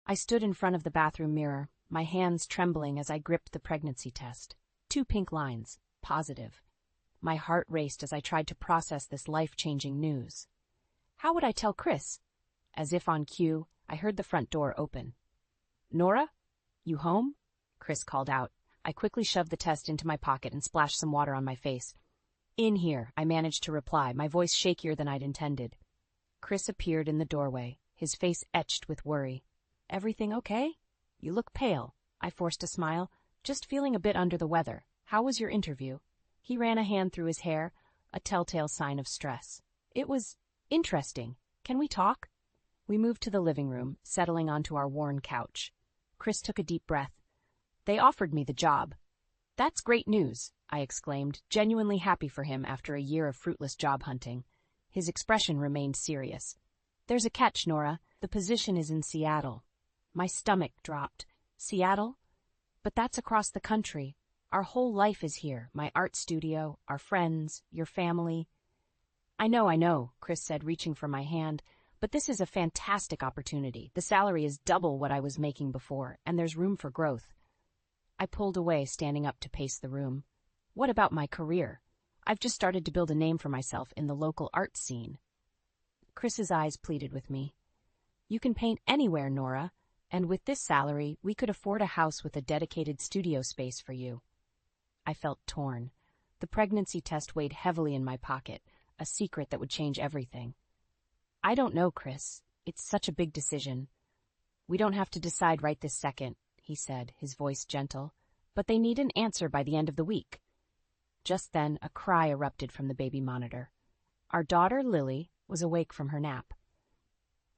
I stood in front of the bathroom mirror, my hands trembling as I gripped the pregnancy test. 2 pink lines. Positive. My heart raced as I tried to process this life-changing news. How would I tell Chris? As if on cue, I heard the front door open. "Nora? You home?" Chris called out. I quickly shoved the test into my pocket and splashed some water on my face. "In here," I managed to reply, my voice shakier than I'd intended. Chris appeared in the doorway, his face etched with worry. "Everything okay? You look pale." I forced a smile. "Just feeling a bit under the weather. How was your interview?" He ran a hand through his hair, a telltale sign of stress. "It was interesting. Can we talk?" We moved to the living room, settling onto our worn couch. Chris took a deep breath. "They offered me the job." "That's great news," I exclaimed, genuinely happy for him after a year of fruitless job hunting. His expression remained serious. "There's a catch, Nora. The position is in Seattle." My stomach dropped. "Seattle? But that's across the country. Our whole life is here, my art studio, our friends, your family." I know," Chris said, reaching for my hand, "but this is a fantastic opportunity. The salary is double what I was making before, and there's room for growth." I pulled away, standing up to pace the room. "What about my career? I've just started to build a name for myself in the local art scene." Chris's eyes pleaded with me. "You can paint anywhere, Nora, and with this salary, we could afford a house with a dedicated studio space for you." I felt torn. The pregnancy test weighed heavily in my pocket, a secret that would change everything. "I don't know, Chris. It's such a big decision." "We don't have to decide right this second," he said, his voice gentle, "but they need an answer by the end of the week." Just then, a cry erupted from the baby monitor. Our daughter, Lily, was awake from her nap.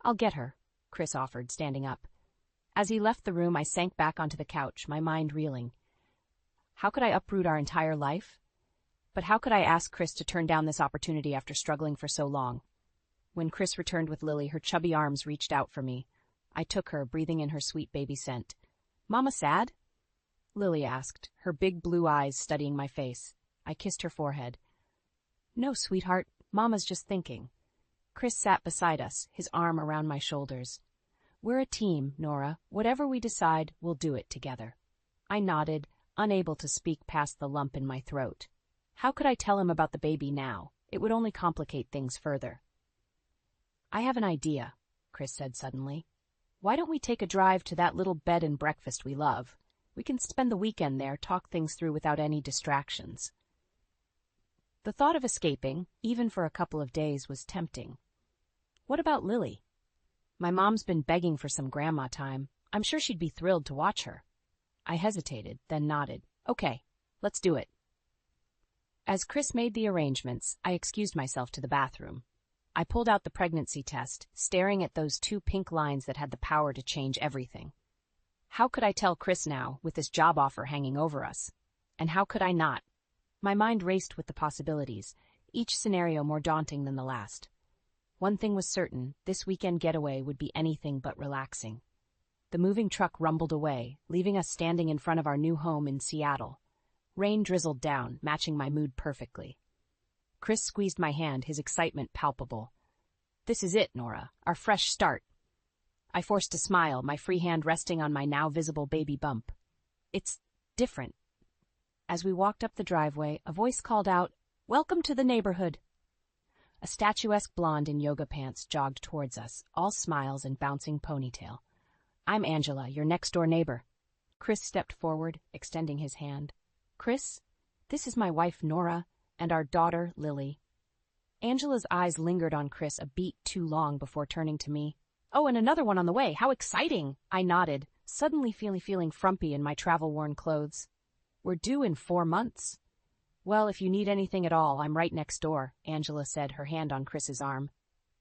"I'll get her," Chris offered, standing up. As he left the room, I sank back onto the couch, my mind reeling. How could I uproot our entire life? But how could I ask Chris to turn down this opportunity after struggling for so long? When Chris returned with Lily, her chubby arms reached out for me. I took her, breathing in her sweet baby scent. "Mama sad?" Lily asked, her big blue eyes studying my face. I kissed her forehead. "No, sweetheart, Mama's just thinking." Chris sat beside us, his arm around my shoulders. "We're a team, Nora. Whatever we decide, we'll do it together." I nodded, unable to speak past the lump in my throat. How could I tell him about the baby now? It would only complicate things further. "I have an idea," Chris said suddenly. "Why don't we take a drive to that little bed and breakfast we love? We can spend the weekend there, talk things through without any distractions." The thought of escaping, even for a couple of days, was tempting. "What about Lily? My mom's been begging for some grandma time. I'm sure she'd be thrilled to watch her." I hesitated, then nodded. "Okay, let's do it." As Chris made the arrangements, I excused myself to the bathroom. I pulled out the pregnancy test, staring at those 2 pink lines that had the power to change everything. How could I tell Chris now, with this job offer hanging over us? And how could I not? My mind raced with the possibilities, each scenario more daunting than the last. One thing was certain, this weekend getaway would be anything but relaxing. The moving truck rumbled away, leaving us standing in front of our new home in Seattle. Rain drizzled down, matching my mood perfectly. Chris squeezed my hand, his excitement palpable. "This is it, Nora, our fresh start." I forced a smile, my free hand resting on my now visible baby bump. "It's different." As we walked up the driveway, a voice called out, "Welcome to the neighborhood." A statuesque blonde in yoga pants jogged towards us, all smiles and bouncing ponytail. "I'm Angela, your next-door neighbor." Chris stepped forward, extending his hand. "Chris, this is my wife, Nora, and our daughter, Lily." Angela's eyes lingered on Chris a beat too long before turning to me. "Oh, and another one on the way. How exciting!" I nodded, suddenly feeling frumpy in my travel-worn clothes. "We're due in 4 months." "Well, if you need anything at all, I'm right next door," Angela said, her hand on Chris's arm.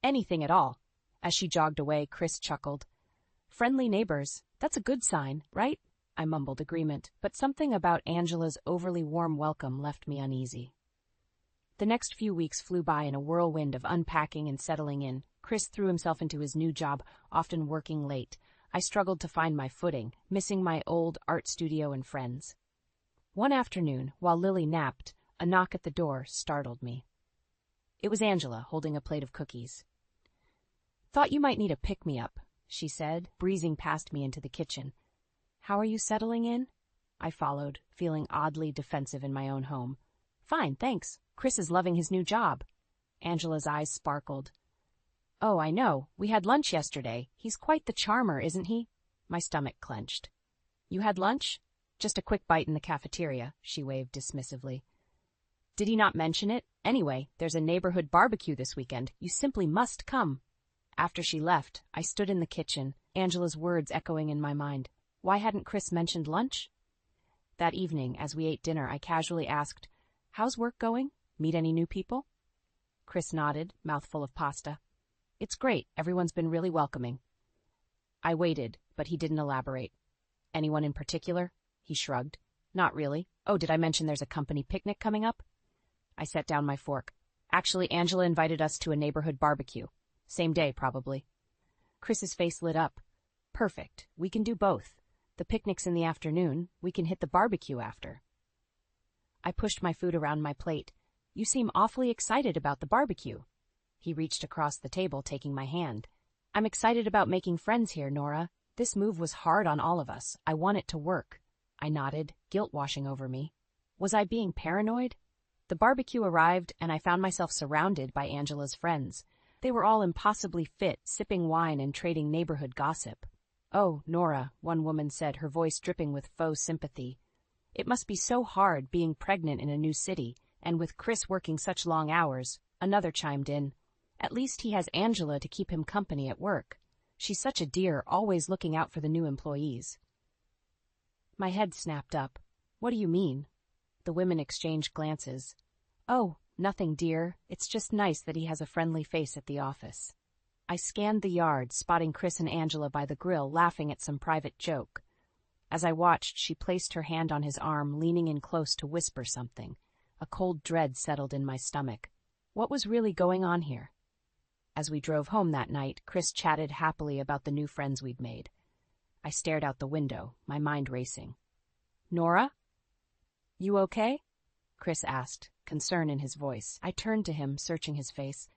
"Anything at all." As she jogged away, Chris chuckled. "Friendly neighbors. That's a good sign, right?" I mumbled agreement, but something about Angela's overly warm welcome left me uneasy. The next few weeks flew by in a whirlwind of unpacking and settling in. Chris threw himself into his new job, often working late. I struggled to find my footing, missing my old art studio and friends. One afternoon, while Lily napped, a knock at the door startled me. It was Angela, holding a plate of cookies. "Thought you might need a pick-me-up," she said, breezing past me into the kitchen. How are you settling in? I followed, feeling oddly defensive in my own home. Fine, thanks. Chris is loving his new job. Angela's eyes sparkled. Oh, I know. We had lunch yesterday. He's quite the charmer, isn't he? My stomach clenched. You had lunch? Just a quick bite in the cafeteria, she waved dismissively. Did he not mention it? Anyway, there's a neighborhood barbecue this weekend. You simply must come. After she left, I stood in the kitchen, Angela's words echoing in my mind. Why hadn't Chris mentioned lunch? That evening, as we ate dinner, I casually asked, How's work going? Meet any new people? Chris nodded, mouthful of pasta. It's great. Everyone's been really welcoming. I waited, but he didn't elaborate. Anyone in particular? He shrugged. Not really. Oh, did I mention there's a company picnic coming up? I set down my fork. Actually, Angela invited us to a neighborhood barbecue. Same day, probably. Chris's face lit up. Perfect. We can do both. The picnic's in the afternoon. We can hit the barbecue after. I pushed my food around my plate. You seem awfully excited about the barbecue. He reached across the table, taking my hand. I'm excited about making friends here, Nora. This move was hard on all of us. I want it to work. I nodded, guilt washing over me. Was I being paranoid? The barbecue arrived, and I found myself surrounded by Angela's friends. They were all impossibly fit, sipping wine and trading neighborhood gossip. Oh, Nora, one woman said, her voice dripping with faux sympathy. It must be so hard being pregnant in a new city, and with Chris working such long hours. Another chimed in. At least he has Angela to keep him company at work. She's such a dear, always looking out for the new employees. My head snapped up. What do you mean? The women exchanged glances. Oh, nothing, dear. It's just nice that he has a friendly face at the office. I scanned the yard, spotting Chris and Angela by the grill, laughing at some private joke. As I watched, she placed her hand on his arm, leaning in close to whisper something. A cold dread settled in my stomach. What was really going on here? As we drove home that night, Chris chatted happily about the new friends we'd made. I stared out the window, my mind racing. Nora? You okay? Chris asked, concern in his voice. I turned to him, searching his face.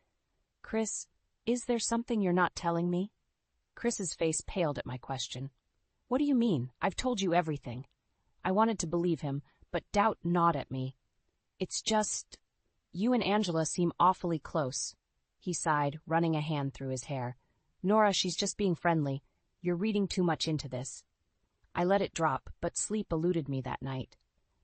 Chris, is there something you're not telling me? Chris's face paled at my question. What do you mean? I've told you everything. I wanted to believe him, but doubt gnawed at me. It's just... You and Angela seem awfully close. He sighed, running a hand through his hair. Nora, she's just being friendly. You're reading too much into this. I let it drop, but sleep eluded me that night.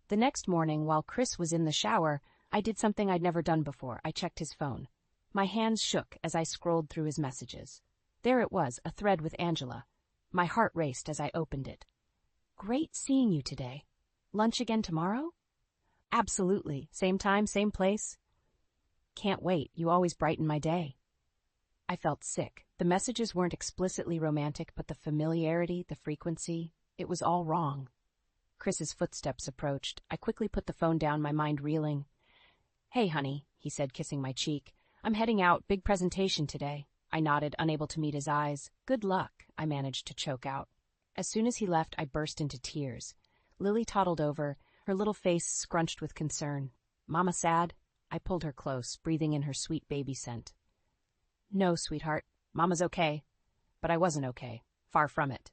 The next morning, while Chris was in the shower, I did something I'd never done before. I checked his phone. My hands shook as I scrolled through his messages. There it was, a thread with Angela. My heart raced as I opened it. Great seeing you today. Lunch again tomorrow? Absolutely. Same time, same place? Can't wait. You always brighten my day. I felt sick. The messages weren't explicitly romantic, but the familiarity, the frequency, it was all wrong. Chris's footsteps approached. I quickly put the phone down, my mind reeling. Hey, honey, he said, kissing my cheek. I'm heading out. Big presentation today. I nodded, unable to meet his eyes. Good luck, I managed to choke out. As soon as he left, I burst into tears. Lily toddled over, her little face scrunched with concern. Mama sad? I pulled her close, breathing in her sweet baby scent. No, sweetheart. Mama's okay. But I wasn't okay. Far from it.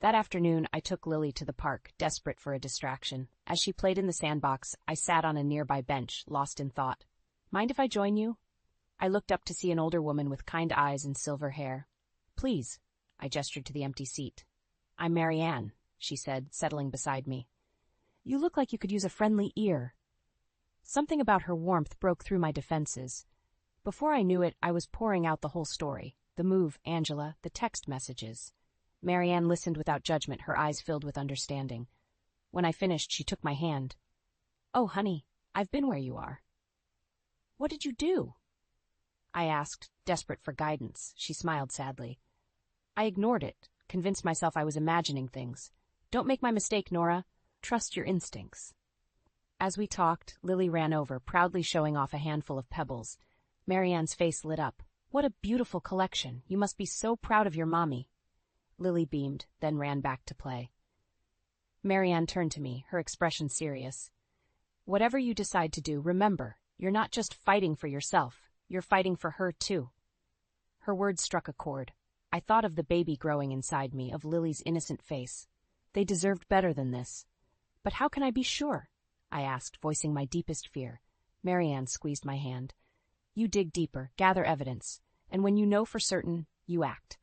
That afternoon, I took Lily to the park, desperate for a distraction. As she played in the sandbox, I sat on a nearby bench, lost in thought. Mind if I join you? I looked up to see an older woman with kind eyes and silver hair. Please, I gestured to the empty seat. I'm Marianne, she said, settling beside me. You look like you could use a friendly ear. Something about her warmth broke through my defenses. Before I knew it, I was pouring out the whole story. The move, Angela, the text messages. Marianne listened without judgment, her eyes filled with understanding. When I finished, she took my hand. Oh, honey, I've been where you are. What did you do? I asked, desperate for guidance. She smiled sadly. I ignored it, convinced myself I was imagining things. Don't make my mistake, Nora. Trust your instincts. As we talked, Lily ran over, proudly showing off a handful of pebbles. Marianne's face lit up. What a beautiful collection. You must be so proud of your mommy. Lily beamed, then ran back to play. Marianne turned to me, her expression serious. Whatever you decide to do, remember, you're not just fighting for yourself. You're fighting for her, too. Her words struck a chord. I thought of the baby growing inside me, of Lily's innocent face. They deserved better than this. But how can I be sure? I asked, voicing my deepest fear. Marianne squeezed my hand. You dig deeper, gather evidence, and when you know for certain, you act.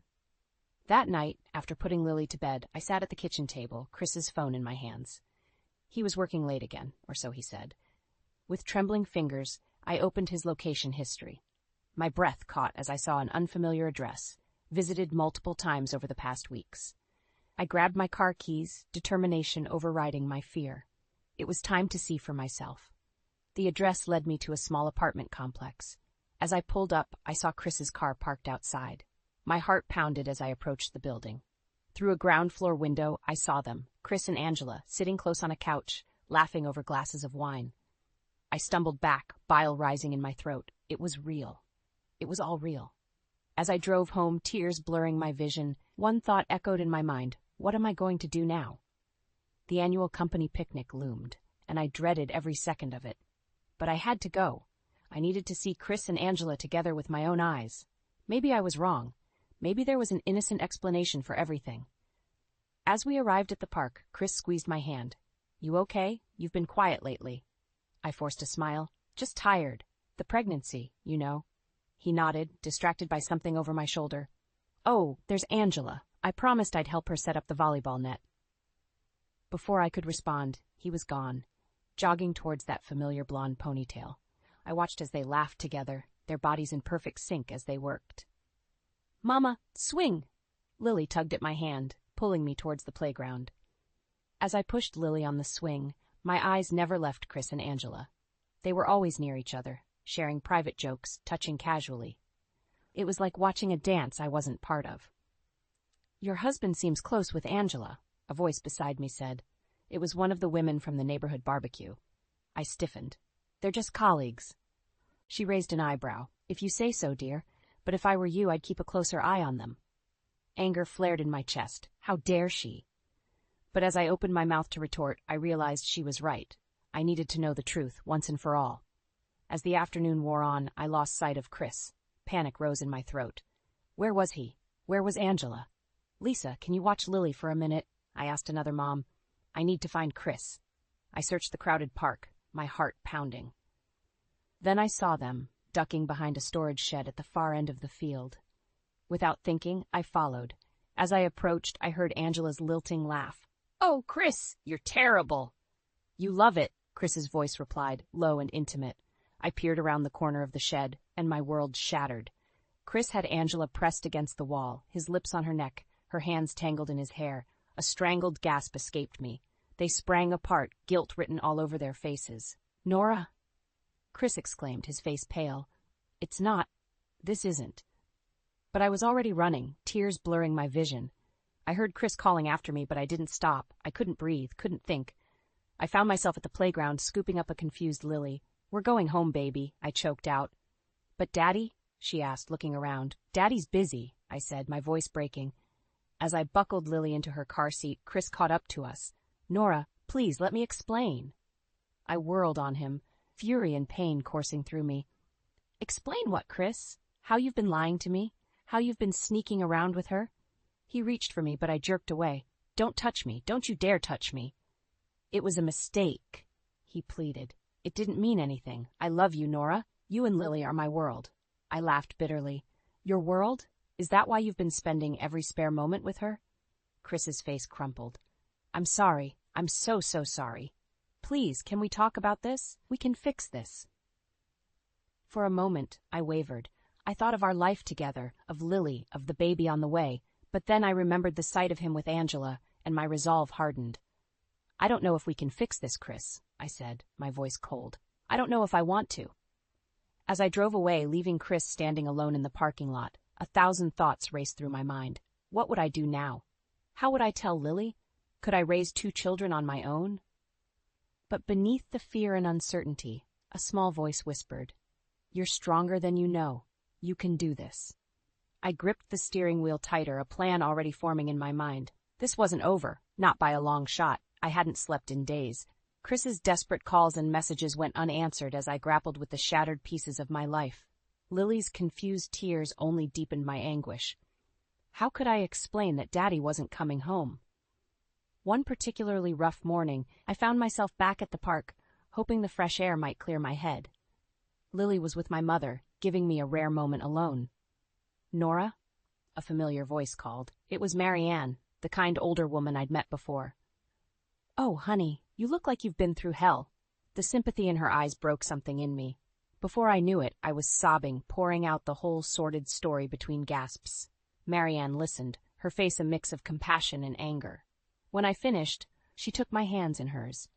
That night, after putting Lily to bed, I sat at the kitchen table, Chris's phone in my hands. He was working late again, or so he said. With trembling fingers, I opened his location history. My breath caught as I saw an unfamiliar address, visited multiple times over the past weeks. I grabbed my car keys, determination overriding my fear. It was time to see for myself. The address led me to a small apartment complex. As I pulled up, I saw Chris's car parked outside. My heart pounded as I approached the building. Through a ground-floor window, I saw them, Chris and Angela, sitting close on a couch, laughing over glasses of wine. I stumbled back, bile rising in my throat. It was real. It was all real. As I drove home, tears blurring my vision, one thought echoed in my mind. What am I going to do now? The annual company picnic loomed, and I dreaded every second of it. But I had to go. I needed to see Chris and Angela together with my own eyes. Maybe I was wrong. Maybe there was an innocent explanation for everything. As we arrived at the park, Chris squeezed my hand. You okay? You've been quiet lately. I forced a smile. Just tired. The pregnancy, you know. He nodded, distracted by something over my shoulder. Oh, there's Angela. I promised I'd help her set up the volleyball net. Before I could respond, he was gone, jogging towards that familiar blonde ponytail. I watched as they laughed together, their bodies in perfect sync as they worked. Mama, swing! Lily tugged at my hand, pulling me towards the playground. As I pushed Lily on the swing, my eyes never left Chris and Angela. They were always near each other, sharing private jokes, touching casually. It was like watching a dance I wasn't part of. Your husband seems close with Angela, a voice beside me said. It was one of the women from the neighborhood barbecue. I stiffened. They're just colleagues. She raised an eyebrow. If you say so, dear, but if I were you, I'd keep a closer eye on them. Anger flared in my chest. How dare she? But as I opened my mouth to retort, I realized she was right. I needed to know the truth, once and for all. As the afternoon wore on, I lost sight of Chris. Panic rose in my throat. Where was he? Where was Angela? Lisa, can you watch Lily for a minute? I asked another mom. I need to find Chris. I searched the crowded park, my heart pounding. Then I saw them, ducking behind a storage shed at the far end of the field. Without thinking, I followed. As I approached, I heard Angela's lilting laugh. Oh, Chris, you're terrible. You love it, Chris's voice replied, low and intimate. I peered around the corner of the shed, and my world shattered. Chris had Angela pressed against the wall, his lips on her neck, her hands tangled in his hair. A strangled gasp escaped me. They sprang apart, guilt written all over their faces. Nora? Chris exclaimed, his face pale. It's not. This isn't. But I was already running, tears blurring my vision. I heard Chris calling after me, but I didn't stop. I couldn't breathe, couldn't think. I found myself at the playground, scooping up a confused Lily. We're going home, baby, I choked out. But Daddy? She asked, looking around. Daddy's busy, I said, my voice breaking. As I buckled Lily into her car seat, Chris caught up to us. Nora, please, let me explain. I whirled on him, fury and pain coursing through me. Explain what, Chris? How you've been lying to me? How you've been sneaking around with her? He reached for me, but I jerked away. Don't touch me. Don't you dare touch me. It was a mistake, he pleaded. It didn't mean anything. I love you, Nora. You and Lily are my world. I laughed bitterly. Your world? Is that why you've been spending every spare moment with her? Chris's face crumpled. I'm sorry. I'm so sorry. Please, can we talk about this? We can fix this. For a moment, I wavered. I thought of our life together, of Lily, of the baby on the way, but then I remembered the sight of him with Angela, and my resolve hardened. I don't know if we can fix this, Chris, I said, my voice cold. I don't know if I want to. As I drove away, leaving Chris standing alone in the parking lot, 1,000 thoughts raced through my mind. What would I do now? How would I tell Lily? Could I raise 2 children on my own? But beneath the fear and uncertainty, a small voice whispered, You're stronger than you know. You can do this. I gripped the steering wheel tighter, a plan already forming in my mind. This wasn't over, not by a long shot. I hadn't slept in days. Chris's desperate calls and messages went unanswered as I grappled with the shattered pieces of my life. Lily's confused tears only deepened my anguish. How could I explain that Daddy wasn't coming home? One particularly rough morning, I found myself back at the park, hoping the fresh air might clear my head. Lily was with my mother, giving me a rare moment alone. "Nora?" a familiar voice called. It was Marianne, the kind older woman I'd met before. "Oh, honey, you look like you've been through hell." The sympathy in her eyes broke something in me. Before I knew it, I was sobbing, pouring out the whole sordid story between gasps. Marianne listened, her face a mix of compassion and anger. When I finished, she took my hands in hers.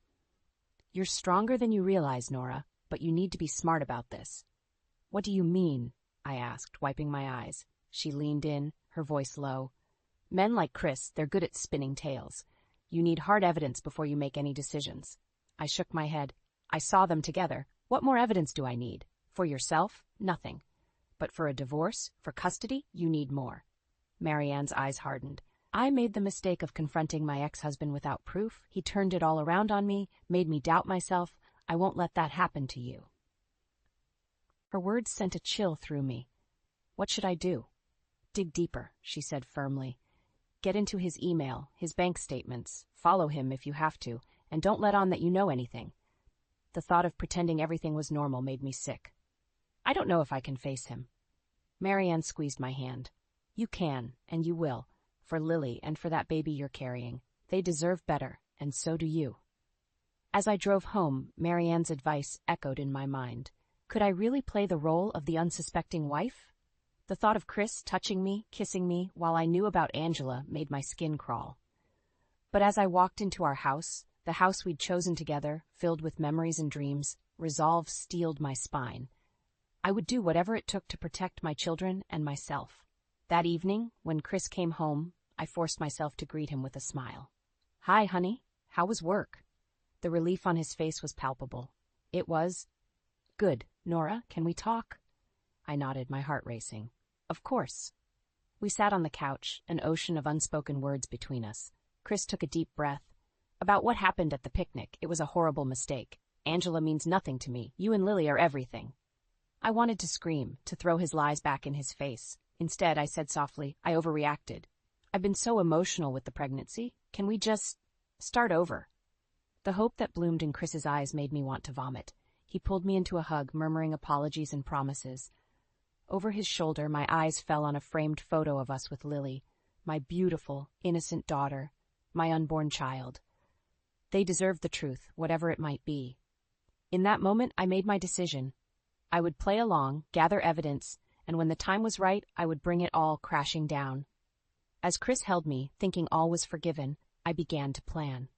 "You're stronger than you realize, Nora, but you need to be smart about this." "What do you mean?" I asked, wiping my eyes. She leaned in, her voice low. "Men like Chris, they're good at spinning tales. You need hard evidence before you make any decisions." I shook my head. "I saw them together. What more evidence do I need? For yourself? Nothing. But for a divorce, for custody, you need more." Marianne's eyes hardened. "I made the mistake of confronting my ex-husband without proof. He turned it all around on me, made me doubt myself. I won't let that happen to you." Her words sent a chill through me. "What should I do?" "Dig deeper," she said firmly. "Get into his email, his bank statements, follow him if you have to, and don't let on that you know anything." The thought of pretending everything was normal made me sick. "I don't know if I can face him." Marianne squeezed my hand. "You can, and you will, for Lily and for that baby you're carrying. They deserve better, and so do you." As I drove home, Marianne's advice echoed in my mind. Could I really play the role of the unsuspecting wife? The thought of Chris touching me, kissing me, while I knew about Angela made my skin crawl. But as I walked into our house, the house we'd chosen together, filled with memories and dreams, resolve steeled my spine. I would do whatever it took to protect my children and myself. That evening, when Chris came home, I forced myself to greet him with a smile. "Hi, honey. How was work?" The relief on his face was palpable. It was, "Good. Nora, can we talk?" I nodded, my heart racing. "Of course." We sat on the couch, an ocean of unspoken words between us. Chris took a deep breath. "About what happened at the picnic, it was a horrible mistake. Angela means nothing to me. You and Lily are everything." I wanted to scream, to throw his lies back in his face. Instead, I said softly, "I overreacted. I've been so emotional with the pregnancy. Can we just start over?" The hope that bloomed in Chris's eyes made me want to vomit. He pulled me into a hug, murmuring apologies and promises. Over his shoulder, my eyes fell on a framed photo of us with Lily, my beautiful, innocent daughter, my unborn child. They deserved the truth, whatever it might be. In that moment, I made my decision. I would play along, gather evidence, and when the time was right, I would bring it all crashing down. As Chris held me, thinking all was forgiven, I began to plan.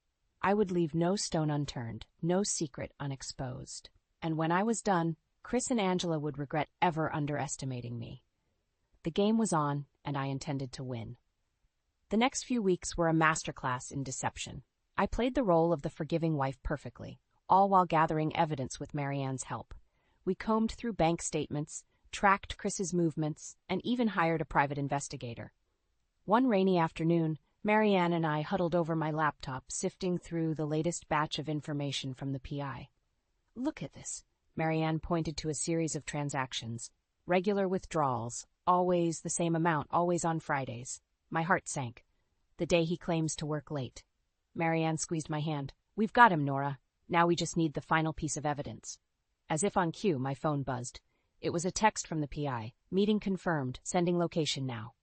I would leave no stone unturned, no secret unexposed. And when I was done, Chris and Angela would regret ever underestimating me. The game was on, and I intended to win. The next few weeks were a masterclass in deception. I played the role of the forgiving wife perfectly, all while gathering evidence with Marianne's help. We combed through bank statements, tracked Chris's movements, and even hired a private investigator. One rainy afternoon, Marianne and I huddled over my laptop, sifting through the latest batch of information from the PI. "Look at this." Marianne pointed to a series of transactions. Regular withdrawals, always the same amount, always on Fridays. My heart sank. The day he claims to work late. Marianne squeezed my hand. "We've got him, Nora. Now we just need the final piece of evidence." As if on cue, my phone buzzed. It was a text from the PI. "Meeting confirmed. Sending location now."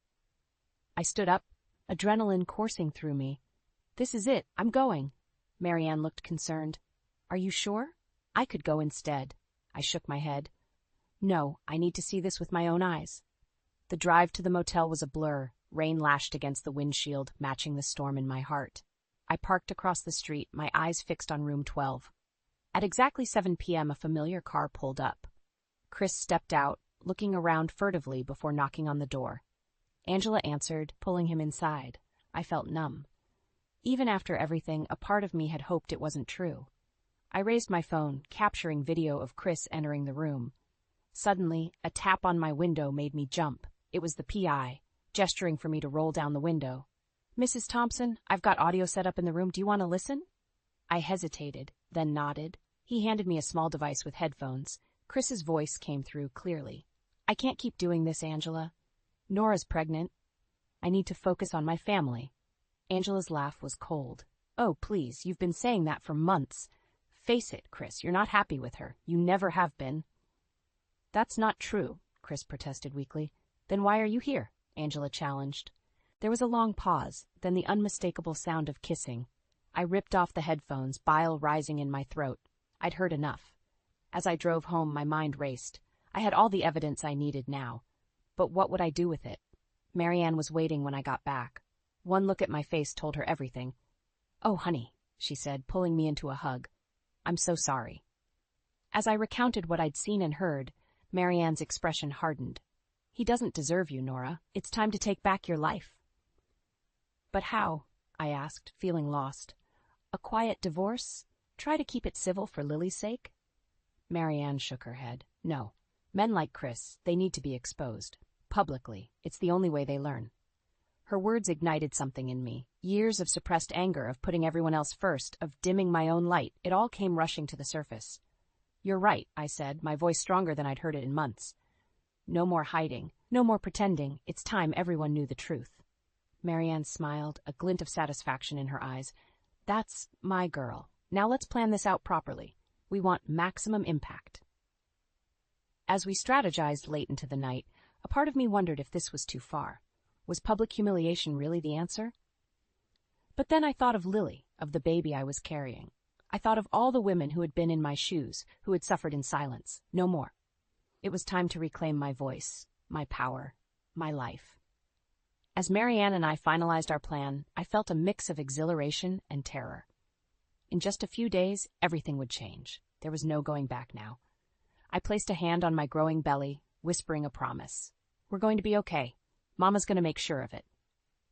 I stood up, adrenaline coursing through me. "This is it. I'm going." Marianne looked concerned. "Are you sure? I could go instead." I shook my head. "No, I need to see this with my own eyes." The drive to the motel was a blur. Rain lashed against the windshield, matching the storm in my heart. I parked across the street, my eyes fixed on room 12. At exactly 7 p.m., a familiar car pulled up. Chris stepped out, looking around furtively before knocking on the door. Angela answered, pulling him inside. I felt numb. Even after everything, a part of me had hoped it wasn't true. I raised my phone, capturing video of Chris entering the room. Suddenly, a tap on my window made me jump. It was the PI, gesturing for me to roll down the window. "Mrs. Thompson, I've got audio set up in the room. Do you want to listen?" I hesitated, then nodded. He handed me a small device with headphones. Chris's voice came through clearly. "I can't keep doing this, Angela. Nora's pregnant." I need to focus on my family. Angela's laugh was cold. Oh, please, you've been saying that for months. Face it, Chris, you're not happy with her. You never have been. That's not true, Chris protested weakly. Then why are you here? Angela challenged. There was a long pause, then the unmistakable sound of kissing. I ripped off the headphones, bile rising in my throat. I'd heard enough. As I drove home, my mind raced. I had all the evidence I needed now. But what would I do with it? Marianne was waiting when I got back. One look at my face told her everything. Oh, honey, she said, pulling me into a hug. I'm so sorry. As I recounted what I'd seen and heard, Marianne's expression hardened. He doesn't deserve you, Nora. It's time to take back your life. But how? I asked, feeling lost. A quiet divorce? Try to keep it civil for Lily's sake? Marianne shook her head. No. Men like Chris, they need to be exposed. Publicly. It's the only way they learn. Her words ignited something in me. Years of suppressed anger, of putting everyone else first, of dimming my own light. It all came rushing to the surface. You're right, I said, my voice stronger than I'd heard it in months. No more hiding. No more pretending. It's time everyone knew the truth. Marianne smiled, a glint of satisfaction in her eyes. That's my girl. Now let's plan this out properly. We want maximum impact. As we strategized late into the night, a part of me wondered if this was too far. Was public humiliation really the answer? But then I thought of Lily, of the baby I was carrying. I thought of all the women who had been in my shoes, who had suffered in silence. No more. It was time to reclaim my voice, my power, my life. As Marianne and I finalized our plan, I felt a mix of exhilaration and terror. In just a few days, everything would change. There was no going back now. I placed a hand on my growing belly, whispering a promise. We're going to be okay. Mama's going to make sure of it.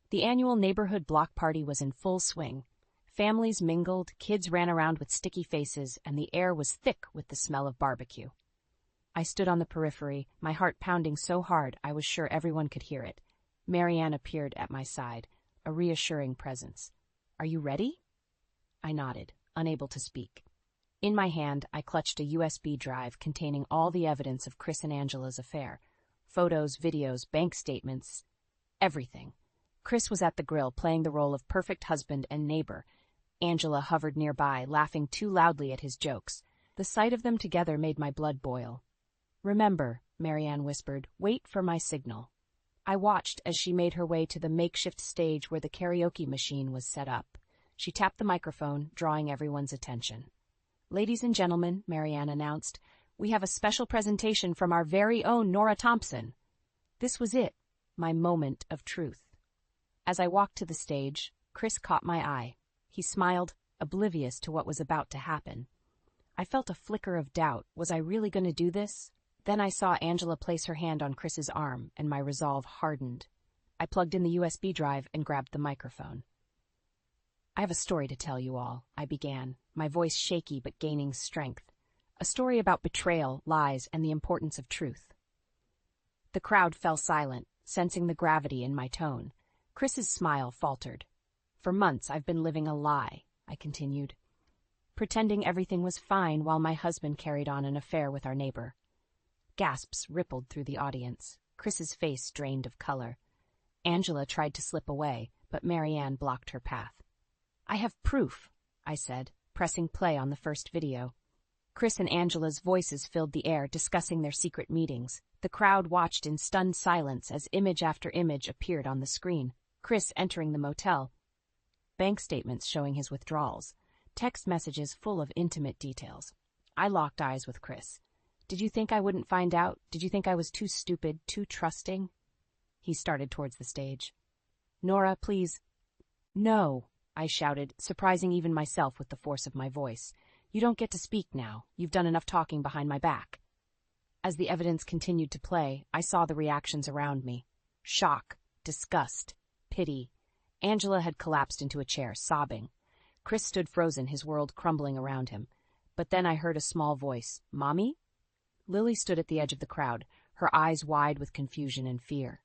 The annual neighborhood block party was in full swing. Families mingled, kids ran around with sticky faces, and the air was thick with the smell of barbecue. I stood on the periphery, my heart pounding so hard I was sure everyone could hear it. Marianne appeared at my side, a reassuring presence. Are you ready? I nodded, unable to speak. In my hand, I clutched a USB drive containing all the evidence of Chris and Angela's affair. Photos, videos, bank statements, everything. Chris was at the grill playing the role of perfect husband and neighbor. Angela hovered nearby, laughing too loudly at his jokes. The sight of them together made my blood boil. Remember, Marianne whispered, wait for my signal. I watched as she made her way to the makeshift stage where the karaoke machine was set up. She tapped the microphone, drawing everyone's attention. Ladies and gentlemen, Marianne announced, we have a special presentation from our very own Nora Thompson. This was it, my moment of truth. As I walked to the stage, Chris caught my eye. He smiled, oblivious to what was about to happen. I felt a flicker of doubt. Was I really going to do this? Then I saw Angela place her hand on Chris's arm, and my resolve hardened. I plugged in the USB drive and grabbed the microphone. I have a story to tell you all, I began, my voice shaky but gaining strength. A story about betrayal, lies, and the importance of truth. The crowd fell silent, sensing the gravity in my tone. Chris's smile faltered. For months I've been living a lie, I continued, pretending everything was fine while my husband carried on an affair with our neighbor. Gasps rippled through the audience. Chris's face drained of color. Angela tried to slip away, but Marianne blocked her path. I have proof, I said, pressing play on the first video. Chris and Angela's voices filled the air, discussing their secret meetings. The crowd watched in stunned silence as image after image appeared on the screen. Chris entering the motel. Bank statements showing his withdrawals. Text messages full of intimate details. I locked eyes with Chris. Did you think I wouldn't find out? Did you think I was too stupid, too trusting? He started towards the stage. Nora, please. No, I shouted, surprising even myself with the force of my voice. You don't get to speak now. You've done enough talking behind my back. As the evidence continued to play, I saw the reactions around me. Shock, disgust, pity. Angela had collapsed into a chair, sobbing. Chris stood frozen, his world crumbling around him. But then I heard a small voice. Mommy? Lily stood at the edge of the crowd, her eyes wide with confusion and fear.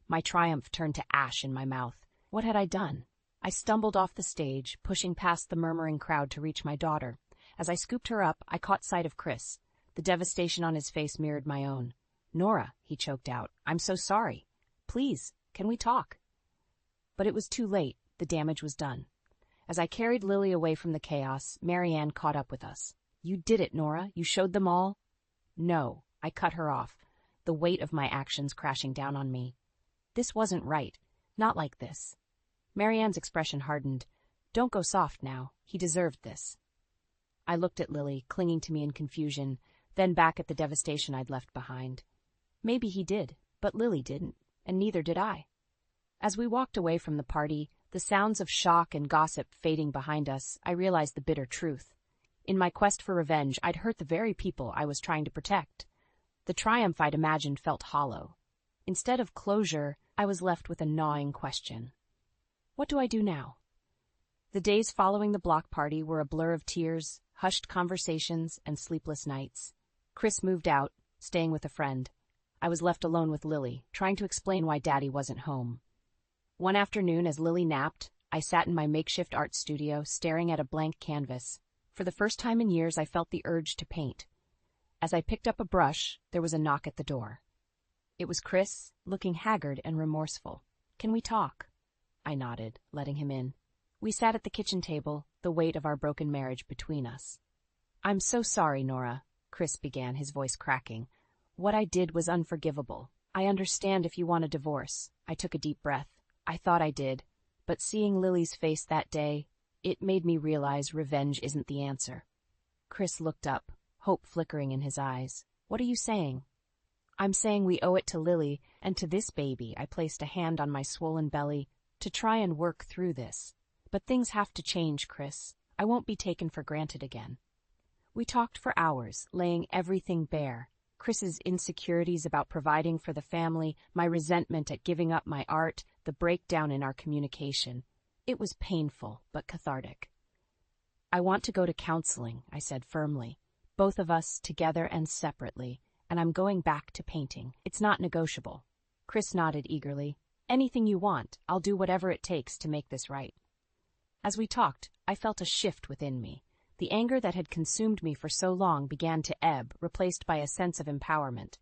My triumph turned to ash in my mouth. What had I done? I stumbled off the stage, pushing past the murmuring crowd to reach my daughter. As I scooped her up, I caught sight of Chris. The devastation on his face mirrored my own. Nora, he choked out, I'm so sorry. Please, can we talk? But it was too late. The damage was done. As I carried Lily away from the chaos, Marianne caught up with us. "You did it, Nora. You showed them all." "No," I cut her off, the weight of my actions crashing down on me. This wasn't right. Not like this. Marianne's expression hardened. "Don't go soft now. He deserved this." I looked at Lily, clinging to me in confusion, then back at the devastation I'd left behind. Maybe he did, but Lily didn't, and neither did I. As we walked away from the party, the sounds of shock and gossip fading behind us, I realized the bitter truth. In my quest for revenge, I'd hurt the very people I was trying to protect. The triumph I'd imagined felt hollow. Instead of closure, I was left with a gnawing question. What do I do now? The days following the block party were a blur of tears, hushed conversations, and sleepless nights. Chris moved out, staying with a friend. I was left alone with Lily, trying to explain why Daddy wasn't home. One afternoon, as Lily napped, I sat in my makeshift art studio, staring at a blank canvas. For the first time in years, I felt the urge to paint. As I picked up a brush, there was a knock at the door. It was Chris, looking haggard and remorseful. "Can we talk?" I nodded, letting him in. We sat at the kitchen table, the weight of our broken marriage between us. "I'm so sorry, Nora," Chris began, his voice cracking. "What I did was unforgivable. I understand if you want a divorce." I took a deep breath. I thought I did, but seeing Lily's face that day, it made me realize revenge isn't the answer. Chris looked up, hope flickering in his eyes. "What are you saying?" "I'm saying we owe it to Lily and to this baby," I placed a hand on my swollen belly, "to try and work through this. But things have to change, Chris. I won't be taken for granted again." We talked for hours, laying everything bare. Chris's insecurities about providing for the family, my resentment at giving up my art, the breakdown in our communication. It was painful, but cathartic. "I want to go to counseling," I said firmly. "Both of us, together and separately, and I'm going back to painting. It's not negotiable." Chris nodded eagerly. "Anything you want. I'll do whatever it takes to make this right." As we talked, I felt a shift within me. The anger that had consumed me for so long began to ebb, replaced by a sense of empowerment.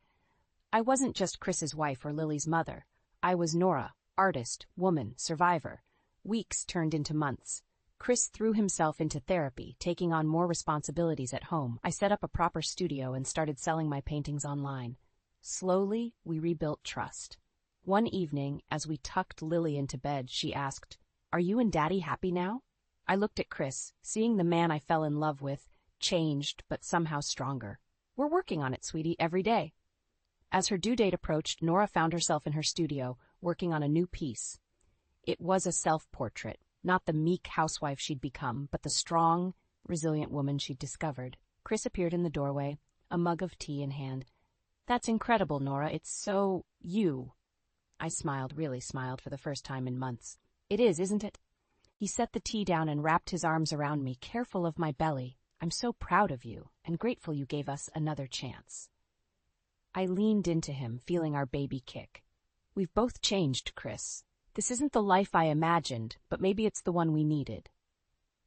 I wasn't just Chris's wife or Lily's mother. I was Nora, artist, woman, survivor. Weeks turned into months. Chris threw himself into therapy, taking on more responsibilities at home. I set up a proper studio and started selling my paintings online. Slowly, we rebuilt trust. One evening, as we tucked Lily into bed, she asked, "Are you and Daddy happy now?" I looked at Chris, seeing the man I fell in love with, changed but somehow stronger. "We're working on it, sweetie, every day." As her due date approached, Nora found herself in her studio, working on a new piece. It was a self-portrait, not the meek housewife she'd become, but the strong, resilient woman she'd discovered. Chris appeared in the doorway, a mug of tea in hand. "That's incredible, Nora. It's so you." I smiled, really smiled for the first time in months. "It is, isn't it?" He set the tea down and wrapped his arms around me, careful of my belly. "I'm so proud of you, and grateful you gave us another chance." I leaned into him, feeling our baby kick. "We've both changed, Chris. This isn't the life I imagined, but maybe it's the one we needed."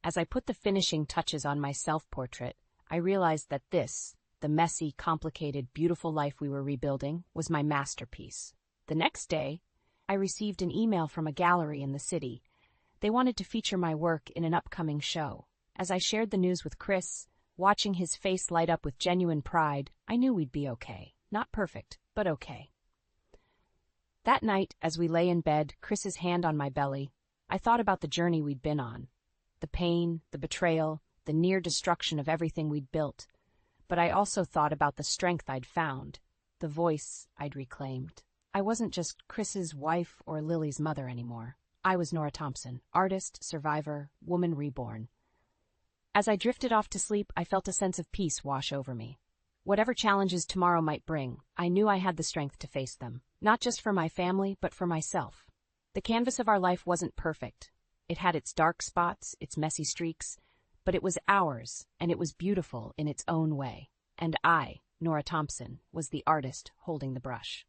As I put the finishing touches on my self-portrait, I realized that this, the messy, complicated, beautiful life we were rebuilding, was my masterpiece. The next day, I received an email from a gallery in the city. They wanted to feature my work in an upcoming show. As I shared the news with Chris, watching his face light up with genuine pride, I knew we'd be okay. Not perfect, but okay. That night, as we lay in bed, Chris's hand on my belly, I thought about the journey we'd been on. The pain, the betrayal, the near destruction of everything we'd built. But I also thought about the strength I'd found, the voice I'd reclaimed. I wasn't just Chris's wife or Lily's mother anymore. I was Nora Thompson, artist, survivor, woman reborn. As I drifted off to sleep, I felt a sense of peace wash over me. Whatever challenges tomorrow might bring, I knew I had the strength to face them, not just for my family, but for myself. The canvas of our life wasn't perfect. It had its dark spots, its messy streaks, but it was ours, and it was beautiful in its own way. And I, Nora Thompson, was the artist holding the brush.